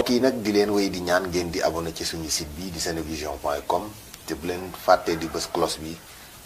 mbokk yi nag di leen wéy di ñaan ngeen di abonné ci suñu site bi di senevision.com te bu leen fàttee di bës cloche bi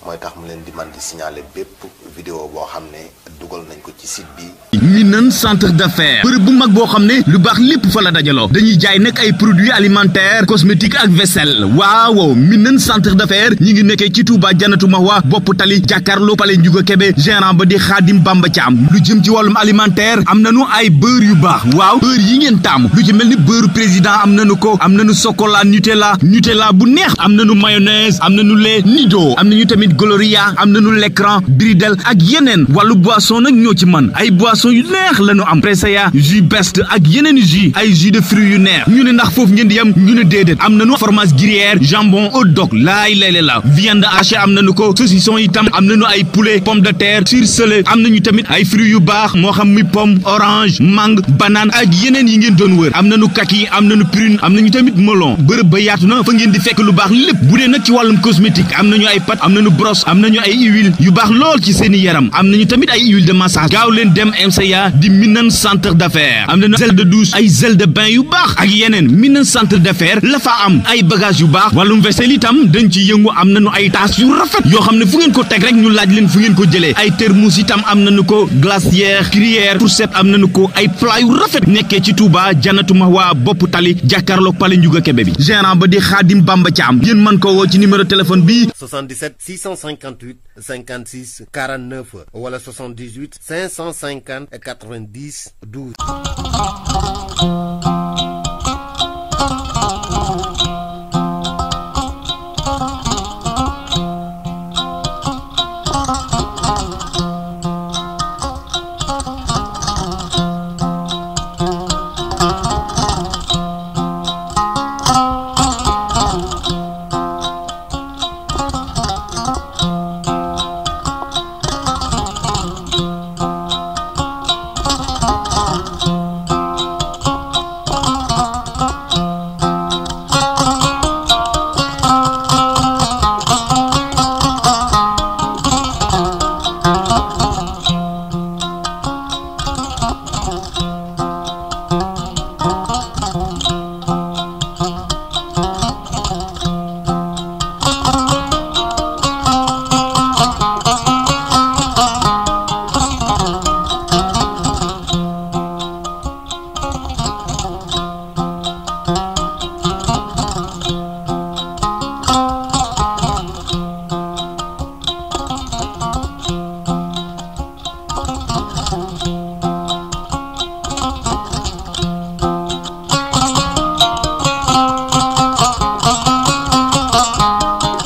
mooy tax mu leen di man di signaler bépp vidéo boo xam ne dugal nañ ko ci site bi. Minane centre d'affaires bërëb bu mag boo xam ne lu baax lépp fa la dajaloo dañuy jaay nag ay produits alimentaires cosmétiques ak vaisselle waaw Minane centre d'affaires ñi ngi nekkee ci Touba Janatu Mahwa bopp tali jàkkaarloo Palais Ndiouga Kébé gérant ba di Khadim Bamba Thiam lu jëm ci wàllum alimentaire am nañu ay beurre yu baax waaw beurre yi ngeen taamu lu ci mel ni beurre président am nañu ko am nañu chocolat Nutella bu neex am nañu mayonnaise am nañu lait Nido am nañu tamit Gloria am nañu l'écran Bridel ak yeneen wàllu boisson nag ñoo ci man ay boisson yu neex lañu am Presea jus best ak yeneen jus ay jus de fruits yu neex ñu ne ndax foofu ngeen di yam ñu ne déedéet am nañu fromage gruyère jambon hot dog laay la viande hachée am nañu ko saucisson itam am nañu ay poulet pomme de terre surgelé am nañu tamit ay fruits yu baax moo xam muy pomme orange mangue banane ak yeneen yi ngeen doon wër am nañu kaki am nañu prune am nañu tamit melon bërëb ba yaatu na fa ngeen di fekk lu baax lépp bu dee nag ci wàllum cosmétique am nañu ay pâte am nañu brosse am nañu ay huile yu baax lool ci seeni yaram am nañu tamit ay huile de massage gaaw leen dem MCA di Minane centre d'affaires am nañu gel de douche ay gel de bain yu baax ak yeneen Minane centre d'affaires la fa am ay bagage yu baax wàllum vaisselle itam dañ ci yëngu am nañu ay tasse yu rafet yoo xam ne fu ngeen ko teg rek ñu laaj leen fu ngeen ko jëlee ay thermos itam am nañu ko glacière cuillère fourchette am nañu ko ay plat yu rafet nekkee ci Touba Janatu Mahwa bopp tali jàkkaarloog Palais Ndiouga Kébé bi gérant ba di Khadim Bamba Thiam ngeen mën ko woo ci numéro téléphone bi 77 658 56 49 wala 78 550 90 12.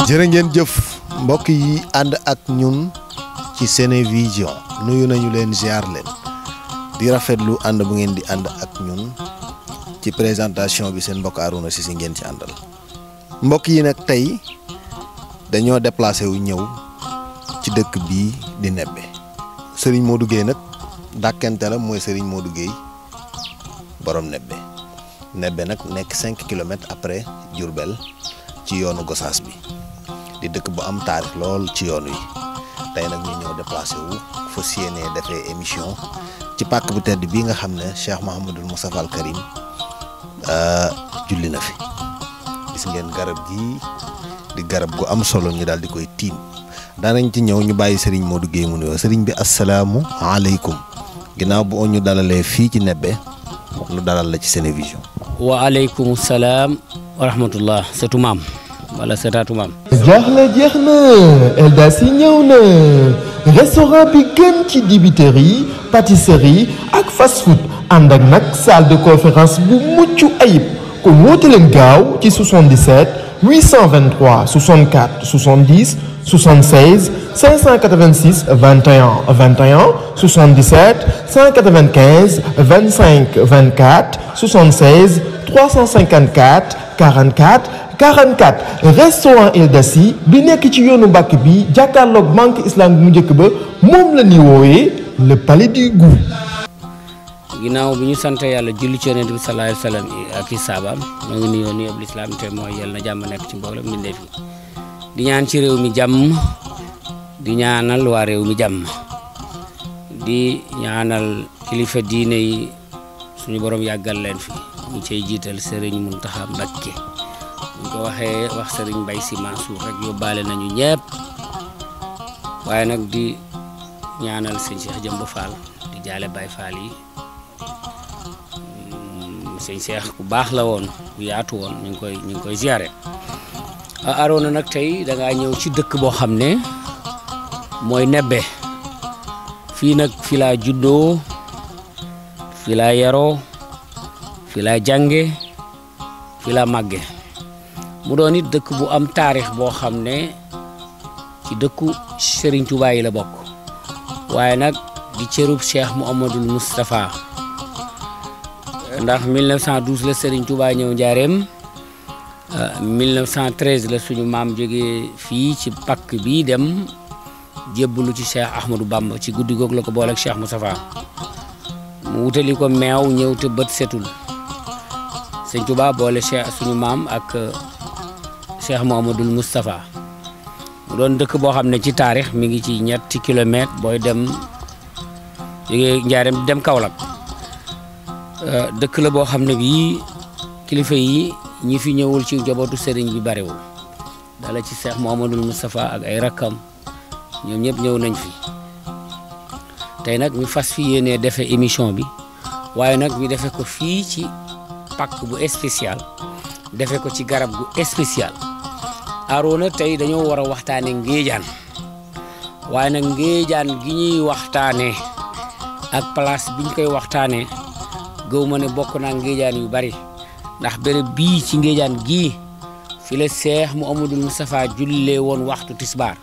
jërë ngeen jëf mbokk yi ànd ak ñun ci Senevision nuyu nañu leen ziar leen di rafetlu ànd bu ngeen di ànd ak ñun ci présentation bi seen mbokk Arouna Cissé ngeen ci àndal mbokk yi nag tey dañoo déplacé wu ñëw ci dëkk bii di Nebbe Serigne Modou Gueye nag dàkkante la mooy Serigne Modou Gueye borom Nebbe nag nekk 5 kilomètres après Diourbel ci yoonu Gossas bi di dëkk bu am taarix lool ci yoon wi tey nag ñu ñëw déplacé wu fas yéene defee émission ci pàkk bu tedd bii nga xam ne Cheikh Mouhamadul Moustapha al Karim julli na fi gis ngeen garab gi di garab gu am solo ñu daal di koy tiim daanañ ci ñëw ñu bàyyi Serigne Modou Gueye mu nuyoo Serigne bi asalaamu aleykum ginnaaw bu ñu dalalee fii ci Nebbe nu dalal la ci Senevision. wa aleykum salaam wa rahmatullah sëtu maam wala sëtaatu maam. jeex na Eldas yi ñëw na restaurant bi gën ci dibiterie pâtisserie ak fast food ànd ak nag salle de conférence bu mucc ayib kon woote leen gaaw ci 77 823 64 70 76 586 21 21 77 195 25 24 76 354 44 44 restaurant Eldas yi bi nekk ci yoonu Mbàkke bi jàkkaarloog banque islamique mu njëkk ba moom la ñuy woowee le palais du goût. ginnaaw bi ñu sant yàlla julli ci yonent bi sallallahu alayhi wa sallam ak i saabaam ñoo ngi nuyoo nuyoo lislaam te mooy yal na jàmm nekk ci mboolem mbindeef yi di ñaan ci réew mi jàmm di ñaanal waa réew mi jàmm di ñaanal kilifa diine yi suñu borom yàggal leen fi ñu cay jiital Serigne Mountakha Mbacké ñu ko waxee wax Serigne Mbaye Sy Mansour rek yóbbaale nañu ñëpp waaye nag di ñaanal sëñ Cheikh Jëmb Fall di jaale Baye Fall yi sëñ Cheikh ku baax la woon ku yaatu woon ñu ngi koy ziare. Arona nag tey da ngaa ñëw ci dëkk boo xam ne mooy Nebbe fii nag fi laa juddoo fi laa yaroo fi laa jànge fi laa màgge mu doon it dëkk bu am taarix boo xam ne ci dëkku Serigne Touba yi la bokk waaye nag di cërub Cheikh Mouhamadoul Moustapha ndax 1912 la Serigne Touba ñëw Njaareem 1913 la suñu maam jógee fii ci pakk bi dem jébbalu ci Cheikh Ahmadou Bamba ci guddi googu la ko boole ak Cheikh Moustapha mu wutali ko meew ñëw te bët setul sëñ Touba boole Cheikh suñu maam ak Cheikh Mouhamadoul Moustapha mu doon dëkk boo xam ne ci taarix mi ngi ci ñetti kilomètre booy dem jógee Njaareem dem Kaolack dëkk la boo xam ne bii kilifa yi ñi fi ñëwul ci njabootu sëriñ bi barewul dala ci Cheikh Mouhamadoul Moustapha ak ay rakkam ñoom ñëpp ñëw nañ fi tey nag ñu fas fi yéenee defee émission bi waaye nag ñu defee ko fii ci pàkk bu spécial defee ko ci garab gu spécial Arona tey dañoo war a waxtaane ngéejaan waaye nag ngéejaan gi ñuy waxtaane ak place biñ koy waxtaane gëw ma ne bokk naa ngéejaan yu bari ndax béréb bii ci ngéejaan gii fi la Cheikh Mouhamadoul Moustapha jullee woon waxtu tisbaar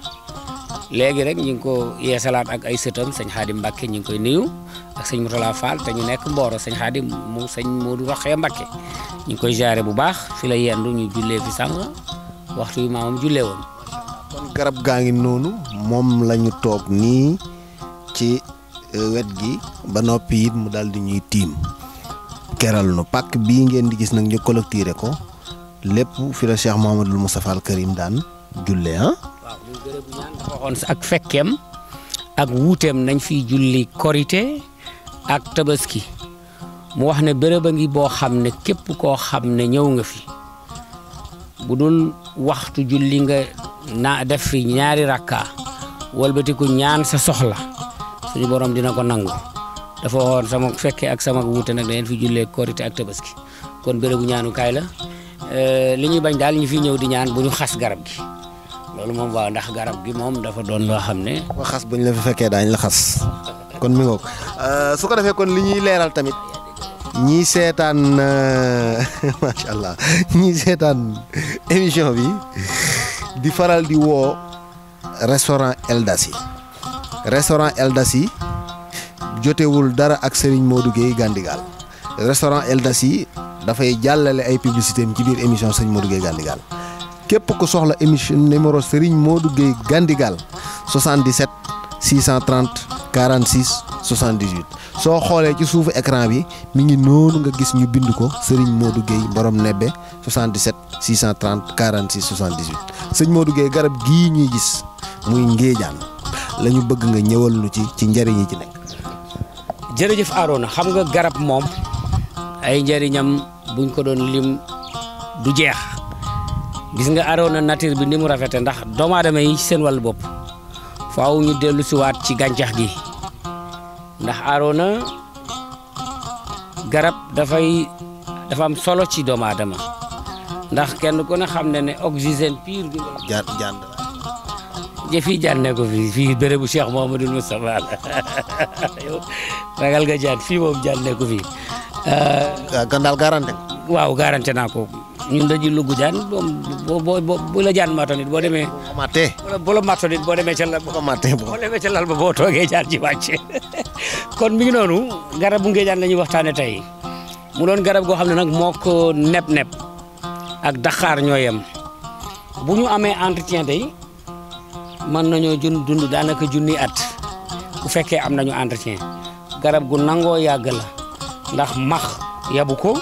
léegi rek ñu ngi ko yeesalaat ak ay sëtam sëñ Xaadim Mbacké ñu ngi koy nuyu ak sëñ Moutala Fall te ñu nekk Mboro sëñ Xaadim mu sëñ Modou Rokhaya Mbacké ñu ngi koy jaare bu baax fi la yendu ñu jullee fi sànq waxtu yi maamam jullee woon. kon garab gaa ngi noonu moom la ñu toog nii ci wet gi ba noppi it mu daal di ñuy tiim keral nu pàkk bii ngeen di gis nag ñu collecté ko lépp fi la Cheikh Mouhamadoul Moustapha al Karim daan jullee ah. waaw muy bérébu ñaan dafa waxoon ak fekkeem ak wuuteem nañ fiy julli korité ak tabaski mu wax ne béréb a ngi boo xam ne képp koo xam ne ñëw nga fi bu dul waxtu julli nga def fi ñaari rakka walbatiku ñaan sa soxla suñu borom dina ko nangu dafa waxoon sama fekke ak sama wuute nag da ngeen fi jullee korité ak tabaski kon bérébu ñaanukaay la li ñuy bañ daal ñu fi ñëw di ñaan bu ñu xas garab gi loolu moom waaw ndax garab gi moom dafa doon loo xam ne. ba xas bu ñu la fi fekkee daañu la xas kon mi ngoog su ko defee kon li ñuy leeral tamit ñii seetaan macha allah ñii seetaan émission bi di faral di woo restaurant Eldassi jotewul dara ak Serigne Modou Gueye Gandigal restaurant Eldassi dafay jàllale ay publicité am ci biir émission Serigne Modou Gueye Gandigal képp ku soxla émission numéro Serigne Modou Gueye Gandigal 77 630 46 78 soo xoolee ci suufu écran bi mi ngi noonu nga gis ñu bind ko Serigne Modou Gueye borom Nebbe 77 630 46 78 sëñ Modou Gueye garab gii ñuy gis muy ngéejaan la ñu bëgg nga ñëwal nu ci njëriñ yi ci nekk. jërëjëf Arona xam nga garab moom ay njëriñam buñ ko doon lim du jeex gis nga Arona nature bi ni mu rafete ndax doomu aadama yi seen wàllu bopp faaw ñu dellu si waat ci gàncax gi ndax Arona garab dafa am solo ci doomu aadama ndax kenn ku ne xam ne ne oxygène pur bi jaan fii jaan ne ko fii bérébu Cheikh Mouhamadoul Moustapha la yow ragal nga jaan fii moom jaan ne ko fii. kan daal garanté. waaw garanté naa ko ñun dañuy lugg jaan bu la jaan mattoon it boo demee. bu la mattoon it boo demee ca lal ba boo toogee jaan ci wàcce kon mi ngi noonu garabu ngéejaan la ñuy waxtaane tey mu doon garab goo xam ne nag moo ko neb ak Dakar ñoo yem bu ñu amee entretien tey. mën nañoo dund daanaka junni at bu fekkee am nañu entretien garab gu nangoo yàgg la ndax max yabu ko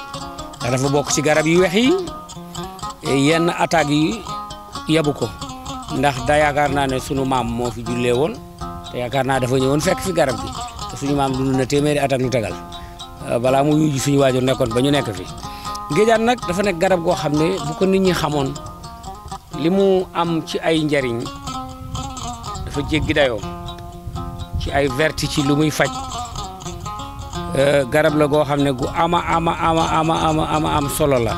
ndax dafa bokk ci garab yu weex yi yenn attaques yi yabu ko ndax da yaakaar naa ne sunu maam moo fi jullee woon te yaakaar naa dafa ñëwoon fekk fi garab gi te suñu maam dund na téeméeri at ak lu tegal balaa mu yuju suñu waajur nekkoon ba ñu nekk fi ngéejaan nag dafa nekk garab goo xam ne bu ko nit ñi xamoon li mu am ci ay njariñ dafa jéggi dayoo ci ay vertu ci lu muy faj garab la goo xam ne gu ama am solo la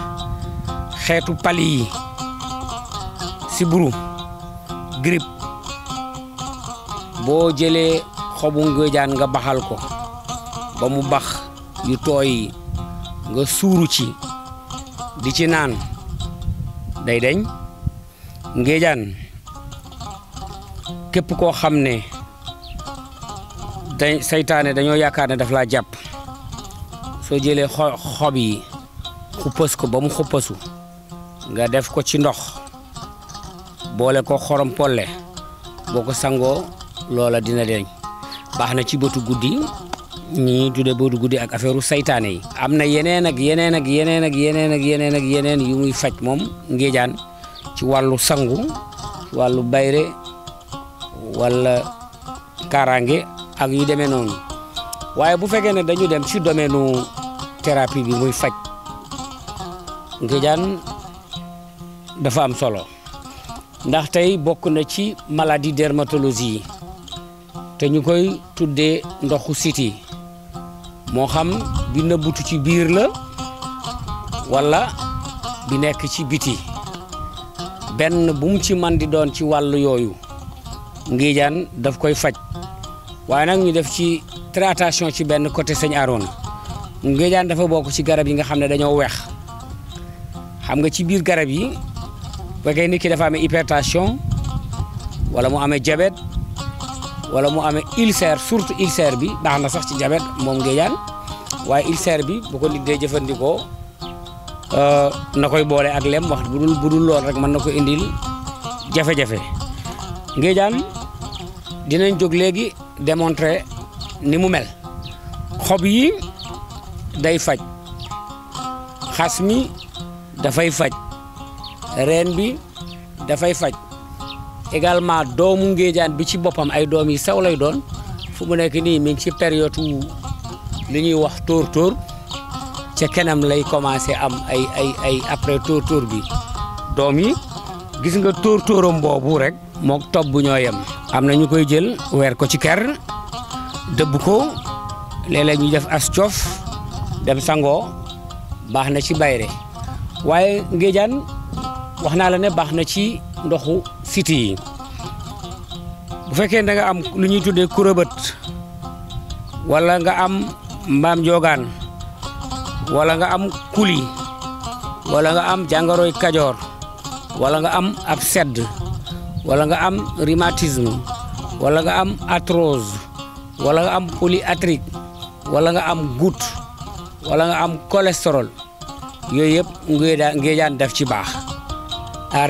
xeetu pali yi siburu grippe boo jëlee xobu ngéejaan nga baxal ko ba mu bax yu tooy nga suuru ci di ci naan day deñ ngéejaan képp koo xam ne saytaane dañoo yaakaar ne daf laa jàpp soo jëlee xob yi xuppas ko ba mu xuppasu nga def ko ci ndox boole ko xorom polle boo ko sangoo loola dina deñ baax na ci bëtu guddi ñi tudde bëtu guddi ak affaireu saytaane yi am na yeneen yu muy faj moom ngéejaan ci wàllu sangu ci wàllu bayre wala kaaraange ak yu demee noonu waaye bu fekkee ne dañu dem ci domaine thérapie bi muy faj ngéejaan dafa am solo ndax tey bokk na ci maladie dermatologie yi te ñu koy tuddee ndoxu siti moo xam bi nëbbutu ci biir la wala bi nekk ci biti benn bu mu ci man di doon ci wàllu yooyu ngéejaan daf koy faj waaye nag ñu def ci traitation ci benn côté sëñ Arona ngéejaan dafa bokk ci garab yi nga xam ne dañoo weex xam nga ci biir garab yi bu fekkee nit ki dafa amee hypertension wala mu amee diabète wala mu amee ulcère surtout ulcère bi baax na sax ci diabète moom ngéejaan waaye ulcère bi bu ko nit dee jëfandikoo na koy boole ak lem wax bu dul lool rek mën na ko indil jafe-jafe ngéejaan dinañ jóg léegi démontrer ni mu mel xob yi day faj xas mi dafay faj reen bi dafay faj également doomu ngéejaan bi ci boppam ay doom yi sew lay doon fu mu nekk nii mi ngi ci période li ñuy wax tóor-tóor ca kanam lay commencé am ay après tóor-tóor bi doom yi gis nga tóor-tóoram boobu rek mook topp bu ñoo yem am na ñu koy jël weer ko ci ker dëbb ko léeg-léeg ñu def as coof dem sangoo baax na ci bayre waaye ngéejaan wax naa la ne baax na ci ndoxu siti yi bu fekkee da nga am lu ñuy tuddee kurébët wala nga am mbaam joogaan wala nga am kuli wala nga am jàngoroy kajoor wala nga am ab sedd wala nga am rhumatisme wala nga am arthrose wala nga am polyarthrite wala nga am goutte wala nga am cholestérol yooyu yëpp ngéejaan def ci baax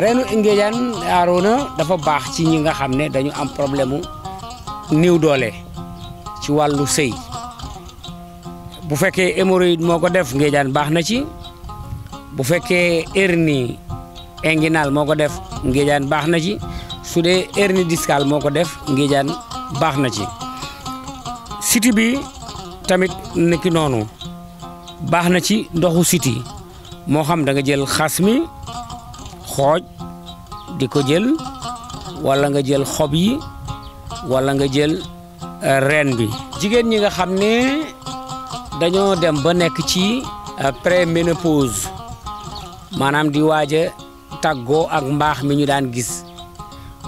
reenu ngéejaan Arona dafa baax ci ñi nga xam ne dañu am problème mu néew doole ci wàllu sëy bu fekkee hémorroïde moo ko def ngéejaan baax na ci bu fekkee hernie inguinale moo ko def ngéejaan baax na ci su dee hernie discale moo ko def ngéejaan baax na ci siti bi tamit niki noonu baax na ci ndoxu siti moo xam da nga jël xas mi xooj di ko jël wala nga jël xob yi wala nga jël reen bi jigéen ñi nga xam ne dañoo dem ba nekk ci préménopause maanaam di waaj a tàggoo ak mbaax mi ñu daan gis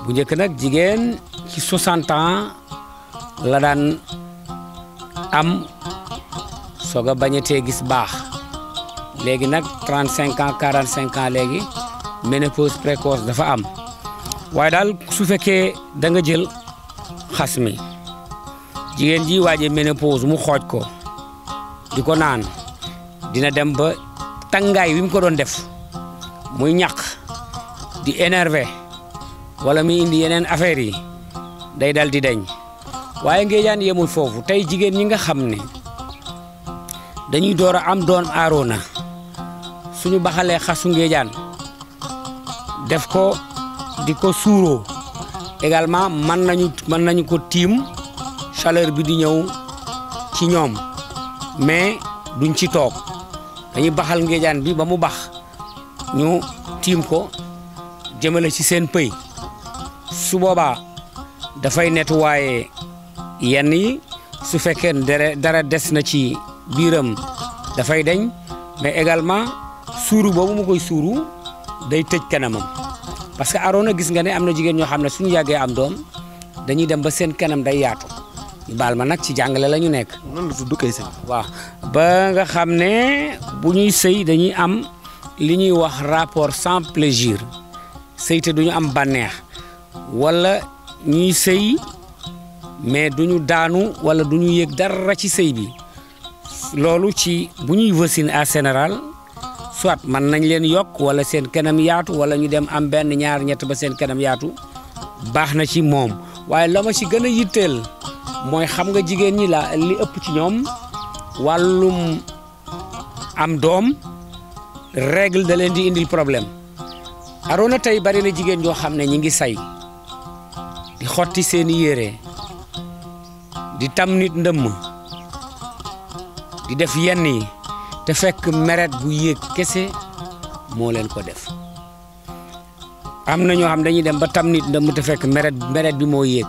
bu njëkk nag jigéen ci 60 ans la daan am soog a bañatee gis baax léegi nag 35 ans 45 ans léegi ménopause précoce dafa am waaye daal su fekkee da nga jël xas mi jigéen ji waaje ménopause mu xooj ko di ko naan dina dem ba tàngaay wi mu ko doon def muy ñaq di énervé wala muy indi yeneen affaires yi day dal di deñ waaye ngéejaan yemul foofu tey jigéen ñi nga xam ne dañuy door a am doom Arona suñu baxalee xasu ngéejaan def ko di ko suuroo également mën nañu ko tiim chaleur bi di ñëw ci ñoom mais duñ ci toog dañuy baxal ngéejaan bi ba mu bax ñu tiim ko jëmale ci seen pëy su boobaa dafay nettoyer yenn yi su fekkee dara des na ci biiram dafay deñ mais également suuru boobu mu koy suuru day tëj kanamam parce que Arona gis nga ne am na jigéen ñoo xam ne suñu yàggee am doom dañuy dem ba seen kanam day yaatu ñu baal ma nag ci jàngale la ñu nekk. noonu la tudd kay sëñ. waaw ba nga xam ne bu ñuy sëy dañuy am li ñuy wax rapport sans plaisir sëy te duñu am bànneex wala ñuy sëy mais duñu daanu wala duñu yëg dara ci sëy bi loolu ci bu ñuy wasin en général soit mën nañ leen yokk wala seen kanam yaatu wala ñu dem am benn ñaar ñett ba seen kanam yaatu baax na ci moom waaye la ma ci gën a yitteel mooy xam nga jigéen ñi la li ëpp ci ñoom wàllum am doom règle da leen di indil problème Arona tey bari na jigéen ñoo xam ne ñi ngi say di xotti seeni yére di tam nit ndëmm di def yenn yi te fekk meret bu yéeg kese moo leen ko def am na ñoo xam dañuy dem ba tam nit ndëmm te fekk meret bi moo yéeg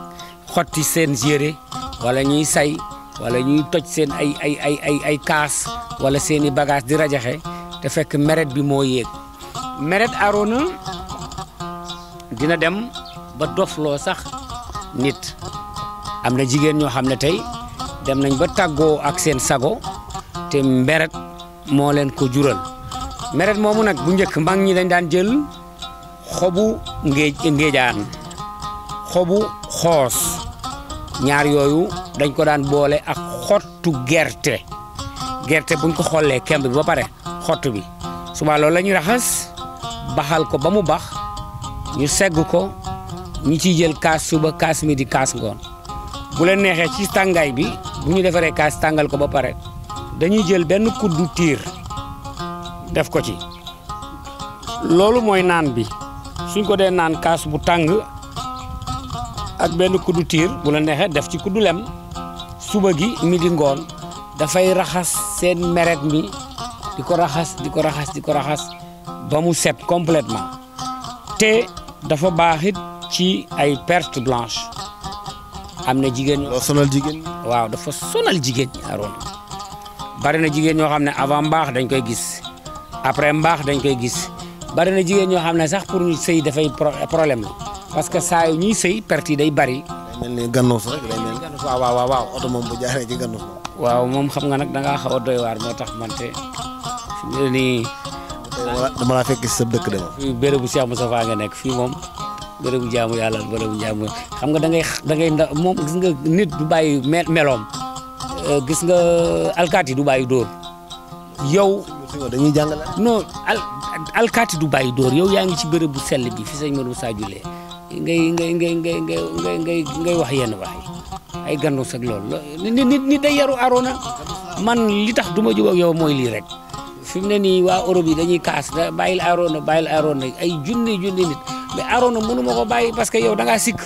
xotti seen yére wala ñuy say wala ñuy toj seen ay kaas wala seeni bagage di rajaxe te fekk meret bi moo yéeg meret Arona dina dem ba dofloo sax nit am na jigéen ñoo xam ne tey dem nañ ba tàggoo ak seen sago te meret moo leen ko jural meret moomu nag bu njëkk mag ñi dañ daan jël xobu ngéejaan xobu xoos ñaar yooyu dañ ko daan boole ak xottu gerte buñ ko xollee kemb bi ba pare xott bi suba loolu la ñuy raxas baxal ko ba mu bax ñu segg ko ñu ciy jël kaas suba kaas midi kaas ngoon bu leen neexee ci tàngaay bi bu ñu defaree kaas tàngal ko ba pare dañuy jël benn kuddu tiir def ko ci loolu mooy naan bi suñ ko dee naan kaas bu tàng ak benn kuddu tiir bu la neexee def ci kuddu lem suba gi midi ngoon dafay raxas seen meret mi di ko raxas ba mu set complètement te dafa baaxit ci ay perte blanche am na jigéen ñoo sonal jigéen waaw dafa sonal jigéen ñi Arona bari na jigéen ñoo xam ne avant mbaax dañ koy gis après mbaax dañ koy gis bari na jigéen ñoo xam ne sax pour ñu sëy dafay problème la parce que saa yu ñuy sëy perte yi day bari. day mel ni gannoos rek day mel ni gannoos waaw oto moom bu jaaree ci gannoos waaw moom xam nga nag da ngaa xaw a doy waar moo tax man te fi mu ne nii. dama laa fekk si sa dëkk de moom. fii bérébu Cheikh Moustapha nga nekk fii moom bérébu jaamu yàlla bérébu jaamu xam nga da ngay moom gis nga nit du bàyyi meloom gis nga alkaati du bàyyi dóor yow. dañuy jàngale. non alkaati du bàyyi dóor yow yaa ngi ci bérébu sell bi fi sëñ Modou Moussa Julle ngay wax yenn wax yi ay gandoos ak loolu nit day yaru Arona man li tax du ma jub ak yow mooy lii rek fi mu ne nii waa Europe yi dañuy kaas bàyyil Arona ay junni nit mais Arona mënu ma ko bàyyi parce que yow da ngaa sikk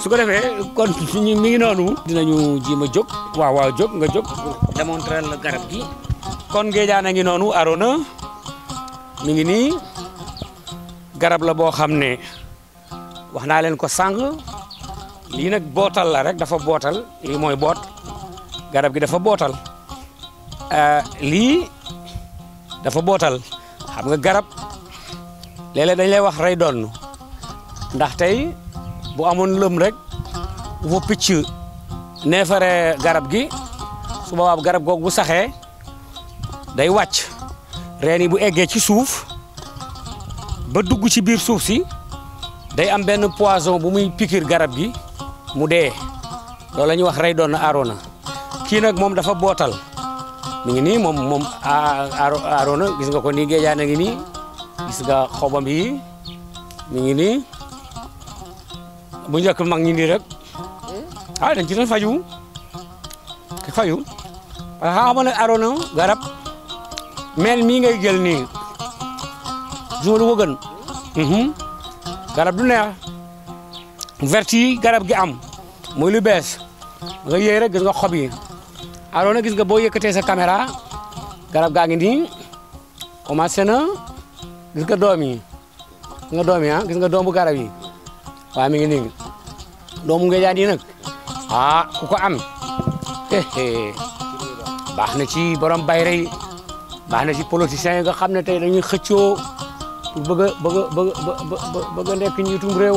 su ko defee kon mi ngi noonu. dinañu jéem a jóg waaw jóg nga jóg démontrer la garab gi kon ngéejaan a ngi noonu Arona mi ngi nii garab la boo xam ne wax naa leen ko sànq lii nag bootal la rek dafa bootal lii mooy boot garab gi dafa bootal lii dafa bootal xam nga garab léeg-léeg dañ lay wax rey doon ndax tey bu amoon lëm rek bu fa picc neefare garab gi su boobaa garab googu bu saxee day wàcc reen yi bu eggee ci suuf ba dugg ci biir suuf si day am benn poison bu muy piqûre garab gi mu dee loolu la ñuy wax rey doon Arona kii nag moom dafa bootal mi ngi nii moom Arona gis nga ko nii ngéejaan a ngi nii gis nga xobam yi mi ngi nii bu njëkk mag ñi nii rek dañ ci doon faju parce que xam nga ne Arona garab mel mii ngay jël nii lu ko gën garab du neex vert yi garab gi am muy lu bees nga yéey rek gis nga xob yi Arona gis nga boo yëkkatee sa caméra garab gaa ngi nii commencé na gis nga doom yi gis nga doomu garab yi waaw mi ngi nii doomu ngejaan yi nag ku ko am baax na ci borom bayre yi baax na ci politiciens yi nga xam ne tey dañuy xëccoo pour bëgg a nekk njiitum réew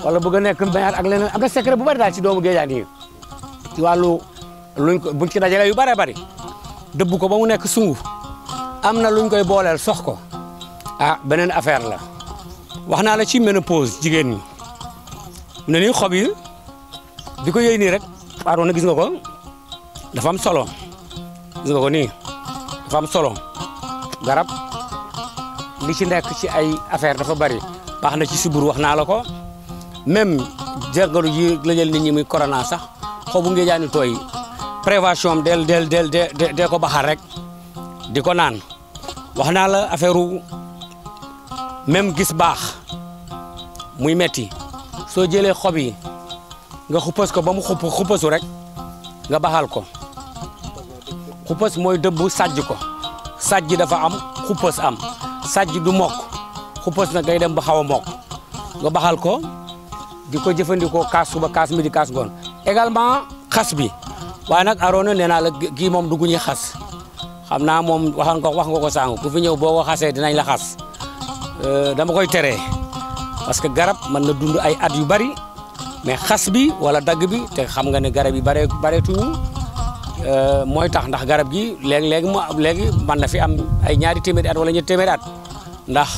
wala bëgg a nekk maire ak leneen am na secret bu bari daal ci doomu ngejaan yi ci wàllu buñ ci dajale yu bare bari dëbb ko ba mu nekk sunguf am na luñ koy booleel sox ko beneen affaire la wax naa la ci ménopause jigéen ñi ne ni xob yi di ko yëy nii rek Arona gis nga ko dafa am solo gis nga ko nii dafa am solo garab li ci nekk ci ay affaire dafa bari baax na ci subur wax naa la ko même jàngoro ji la jël nit ñi muy corona sax xobu ngeejaani tooy prévention am del ko baxal rek di ko naan wax naa la affaire même gis baax muy metti soo jëlee xob yi nga xuppas ko ba mu xuppasu rek nga baxal ko xuppas mooy dëbb sàjj ko sàjj dafa am xuppas am sàjj du mokk xuppas nag ngay dem ba xaw a mokk nga baxal ko di ko jëfandikoo kaas suba kaas midi kaas ngoon également xas bi waaye nag Arona nee naa la kii moom dugg ñuy xas xam naa moom wax nga ko sànq ku fi ñëw boo ko xasee dinañ la xas dama koy teree parce que garab mën na dund ay at yu bari mais xas bi wala dagg bi te xam nga ne garab yi bareetuñu mooy tax ndax garab gi léegi mën na fi am ay ñaari téeméeri at wala ñetti téeméeri at ndax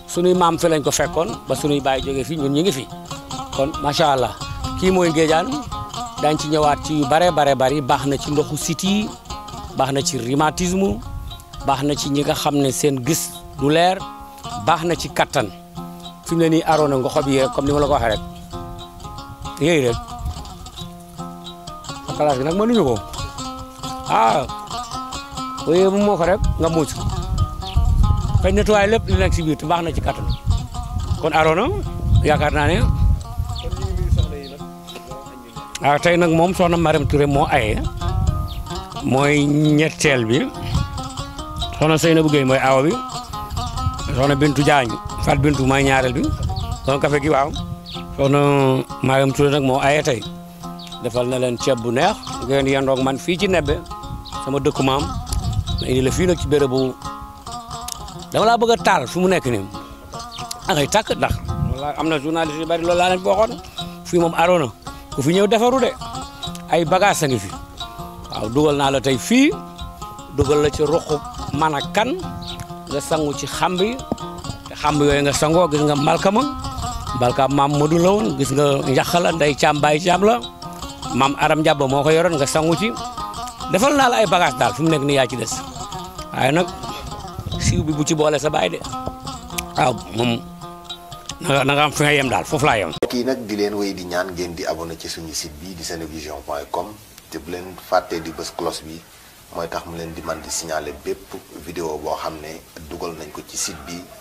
sunuy maam fi lañ ko fekkoon ba sunuy baay jógee fi ñun ñu ngi fi kon macha allah kii mooy ngéejaan dañ ci ñëwaat ci yu bare bari baax na ci ndoxu siti baax na ci rhumatisme baax na ci ñi nga xam ne seen gis du leer baax na ci kattan fi mu ne nii Arona nga xob yi comme ni ma la ko waxee rek yooyu rek classe bi nag mënuñu ko booy bu moo ko rek nga mucc fay nettoyé lépp li nekk si biir te baax na ci kattan kon Arona yaakaar naa ne tey nag moom soxna Marème Touré moo aye mooy ñetteel bi soxna Seynabou Gueye mooy awa bi soxna Bintu Diagne Fat Bintu mooy ñaareel bi soxna café gi waaw soxna Marème Touré nag moo aye tey defal na leen ceeb bu neex ngeen yendoog man fii ci Nebbe sama dëkku maam ma indi la fii nag ci bérébu dama laa bëgg a taal fi mu nekk nii ngay tàkk ndax am na journaliste yu bari loolu laa leen fi waxoon fii moom Arona ku fi ñëw defaru de ay bagage a ngi fi waaw dugal naa la tey fii dugal la ci ruqu man a kan nga sangu ci xamb yi te xamb yooyu nga sangoo gis nga mbalkama maam Modou la woon gis nga njaxala nday caam baay caam la maam Aram Jabba moo ko yoroon nga sangu ci defal naa la ay bagage daal fi mu nekk nii yaa ci des waaye nag siiw bi bu ci boole sa baay de waaw moom na nga am fi nga yem daal foofu laa yem. kii nag di leen wéy di ñaan ngeen di abonné ci suñu site bi di senevision.com te bu leen fàttee di bës cloche bi mooy tax mu leen di man di signaler bépp vidéo boo xam ne dugal nañ ko ci site bi